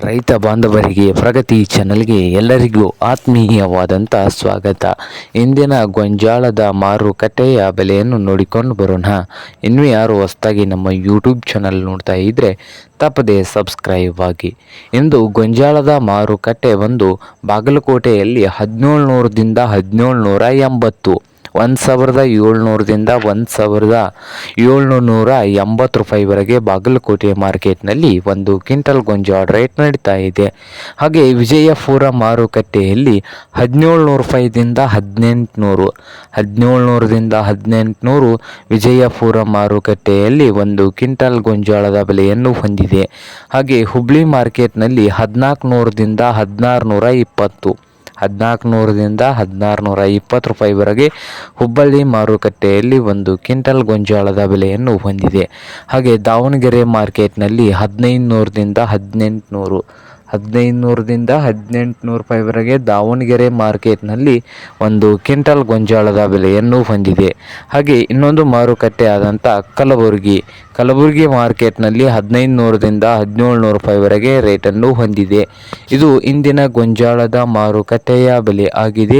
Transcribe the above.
ರೈತ ಬಾಂಧವರಿಗೆ ಪ್ರಗತಿ ಚಾನಲ್ಗೆ ಎಲ್ಲರಿಗೂ ಆತ್ಮೀಯವಾದಂಥ ಸ್ವಾಗತ. ಇಂದಿನ ಗೊಂಜಾಳದ ಮಾರುಕಟ್ಟೆಯ ಬೆಲೆಯನ್ನು ನೋಡಿಕೊಂಡು ಬರೋಣ. ಇನ್ನೂ ಯಾರು ಹೊಸದಾಗಿ ನಮ್ಮ ಯೂಟ್ಯೂಬ್ ಚಾನಲ್ ನೋಡ್ತಾ ಇದ್ದರೆ ತಪ್ಪದೆ ಸಬ್ಸ್ಕ್ರೈಬ್ ಆಗಿ. ಇಂದು ಗೊಂಜಾಳದ ಮಾರುಕಟ್ಟೆ ಒಂದು ಬಾಗಲಕೋಟೆಯಲ್ಲಿ 1700ದಿಂದ 1780, 1700ದಿಂದ 1780 ರೂಪಾಯಿವರೆಗೆ ಬಾಗಲಕೋಟೆ ಮಾರ್ಕೆಟ್ನಲ್ಲಿ ಒಂದು ಕ್ವಿಂಟಲ್ ಗೊಂಜಾಳ ರೇಟ್ ನಡೀತಾ ಇದೆ. ಹಾಗೆ ವಿಜಯಪುರ ಮಾರುಕಟ್ಟೆಯಲ್ಲಿ 1700 ರೂಪಾಯಿದಿಂದ 1800, 1700ರಿಂದ 1800 ವಿಜಯಪುರ ಮಾರುಕಟ್ಟೆಯಲ್ಲಿ ಒಂದು ಕ್ವಿಂಟಲ್ ಗೊಂಜಾಳದ ಬೆಲೆಯನ್ನು ಹೊಂದಿದೆ. ಹಾಗೆ ಹುಬ್ಳಿ ಮಾರ್ಕೆಟ್ನಲ್ಲಿ 1400ದಿಂದ 1620, 1400ರಿಂದ 1620 ರೂಪಾಯಿವರೆಗೆ ಹುಬ್ಬಳ್ಳಿ ಮಾರುಕಟ್ಟೆಯಲ್ಲಿ ಒಂದು ಕ್ವಿಂಟಲ್ ಗೊಂಜಾಳದ ಬೆಲೆಯನ್ನು ಹೊಂದಿದೆ. ಹಾಗೆ ದಾವಣಗೆರೆ ಮಾರ್ಕೆಟ್ನಲ್ಲಿ 1500ದಿಂದ 1800, 1500ರಿಂದ 1800 ರೂಪಾಯಿವರೆಗೆ ದಾವಣಗೆರೆ ಮಾರ್ಕೆಟ್ನಲ್ಲಿ ಒಂದು ಕ್ವಿಂಟಲ್ ಗೊಂಜಾಳದ ಬೆಲೆಯನ್ನು ಹೊಂದಿದೆ. ಹಾಗೆ ಇನ್ನೊಂದು ಮಾರುಕಟ್ಟೆ ಆದಂಥ ಕಲಬುರಗಿ ಮಾರ್ಕೆಟ್ನಲ್ಲಿ 1500ದಿಂದ 1700 ರೂಪಾಯಿವರೆಗೆ ರೇಟನ್ನು ಹೊಂದಿದೆ. ಇದು ಇಂದಿನ ಗೊಂಜಾಳದ ಮಾರುಕಟ್ಟೆಯ ಬೆಲೆ ಆಗಿದೆ.